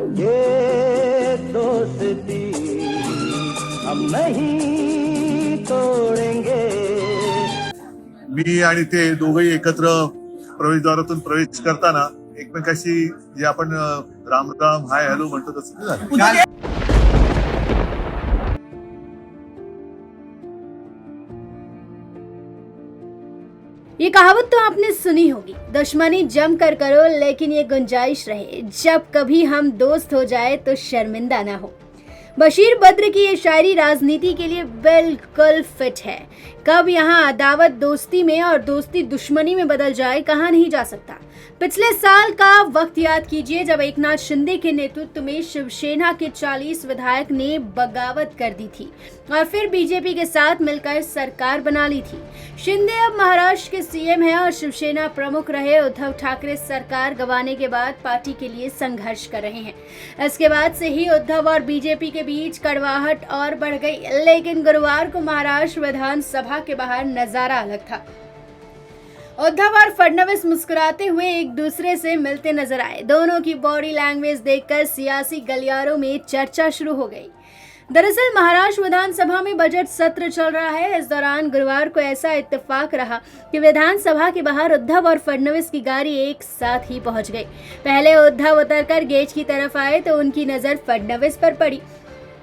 ये दोस्ती हम नहीं तोडेंगे. मी आणि ते दोघंही एकत्र प्रवेशद्वारातून प्रवेश करताना एकमेकाशी जे आपण राम राम हाय हॅलो म्हणतो तसं ते झालं. ये कहावत तो आपने सुनी होगी, दुश्मनी जम कर करो लेकिन ये गुंजाइश रहे, जब कभी हम दोस्त हो जाए तो शर्मिंदा ना हो. बशीर बद्र की ये शायरी राजनीति के लिए बिल्कुल फिट है. कब यहाँ अदावत दोस्ती में और दोस्ती दुश्मनी में बदल जाए कहा नहीं जा सकता. पिछले साल का वक्त याद कीजिए जब एकनाथ शिंदे के नेतृत्व में शिवसेना के 40 विधायक ने बगावत कर दी थी और फिर बीजेपी के साथ मिलकर सरकार बना ली थी. शिंदे अब महाराष्ट्र के सीएम हैं और शिवसेना प्रमुख रहे उद्धव ठाकरे सरकार गंवाने के बाद पार्टी के लिए संघर्ष कर रहे हैं. इसके बाद से ही उद्धव और बीजेपी के बीच कड़वाहट और बढ़ गई, लेकिन गुरुवार को महाराष्ट्र विधानसभा के बाहर नजारा अलग था. उद्धव और फडणवीस मुस्कुराते हुए एक दूसरे से मिलते नजर आए. दोनों की बॉडी लैंग्वेज देखकर सियासी गलियारों में चर्चा शुरू हो गई. दरअसल महाराष्ट्र विधानसभा में बजट सत्र चल रहा है. इस दौरान गुरुवार को ऐसा इत्तेफाक रहा कि विधानसभा के बाहर उद्धव और फडणवीस की गाड़ी एक साथ ही पहुंच गई. पहले उद्धव उतरकर गेट की तरफ आए तो उनकी नजर फडणवीस पर पड़ी.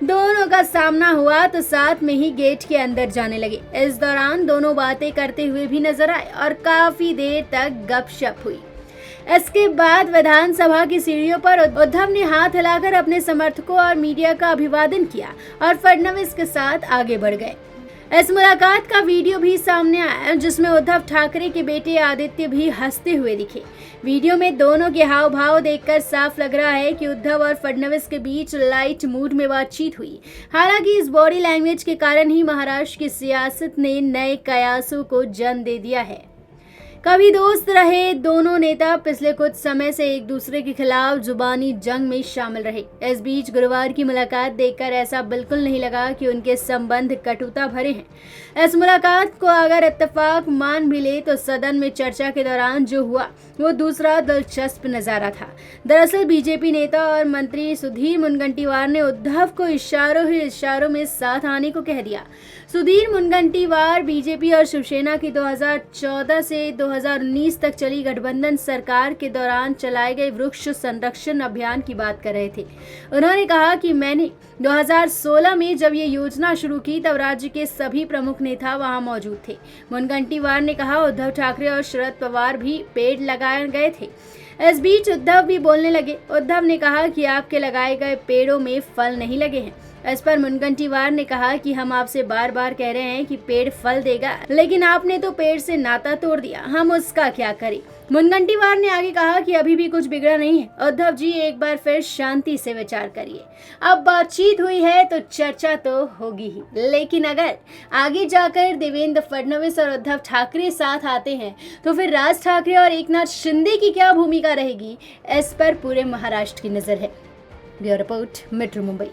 दोनों का सामना हुआ तो साथ में ही गेट के अंदर जाने लगे. इस दौरान दोनों बातें करते हुए भी नजर आए और काफी देर तक गपशप हुई. इसके बाद विधानसभा की सीढ़ियों पर उद्धव ने हाथ हिलाकर अपने समर्थकों और मीडिया का अभिवादन किया और फडणवीस के साथ आगे बढ़ गए. इस मुलाकात का वीडियो भी सामने आया जिसमें उद्धव ठाकरे के बेटे आदित्य भी हंसते हुए दिखे. वीडियो में दोनों के हाव भाव देखकर साफ लग रहा है कि उद्धव और फडणवीस के बीच लाइट मूड में बातचीत हुई. हालांकि इस बॉडी लैंग्वेज के कारण ही महाराष्ट्र की सियासत ने नए कयासों को जन्म दे दिया है. कभी दोस्त रहे दोनों नेता पिछले कुछ समय से एक दूसरे के खिलाफ जुबानी जंग में शामिल रहे. इस बीच गुरुवार की मुलाकात देखकर ऐसा बिल्कुल नहीं लगा कि उनके संबंध कटुता भरे हैं. इस मुलाकात को अगर इत्तेफाक मान भी ले तो सदन में चर्चा के दौरान जो हुआ वो दूसरा दिलचस्प नजारा था. दरअसल बीजेपी नेता और मंत्री सुधीर मुनगंटीवार ने उद्धव को इशारों ही इशारों में साथ आने को कह दिया. सुधीर मुनगंटीवार बीजेपी और शिवसेना की 2014 से 2019 तक चली गठबंधन सरकार के दौरान चलाए गए वृक्ष संरक्षण अभियान की बात कर रहे थे. उन्होंने कहा कि मैंने 2016 में जब ये योजना शुरू की तब राज्य के सभी प्रमुख नेता वहां मौजूद थे. मुनगंटीवार ने कहा उद्धव ठाकरे और शरद पवार भी पेड़ लगाए गए थे. इस बीच उद्धव भी बोलने लगे. उद्धव ने कहा कि आपके लगाए गए पेड़ों में फल नहीं लगे हैं. इस पर मुनगंटीवार ने कहा कि हम आपसे बार बार कह रहे हैं कि पेड़ फल देगा, लेकिन आपने तो पेड़ से नाता तोड़ दिया, हम उसका क्या करें. मुनगंटीवार ने आगे कहा कि अभी भी कुछ बिगड़ा नहीं है. उद्धव जी एक बार फिर शांति से विचार करिए. अब बातचीत हुई है तो चर्चा तो होगी ही, लेकिन अगर आगे जाकर देवेंद्र फडणवीस और उद्धव ठाकरे साथ आते हैं तो फिर राज ठाकरे और एकनाथ शिंदे की क्या भूमिका रहेगी, इस पर पूरे महाराष्ट्र की नजर है. Bureau report, metro Mumbai.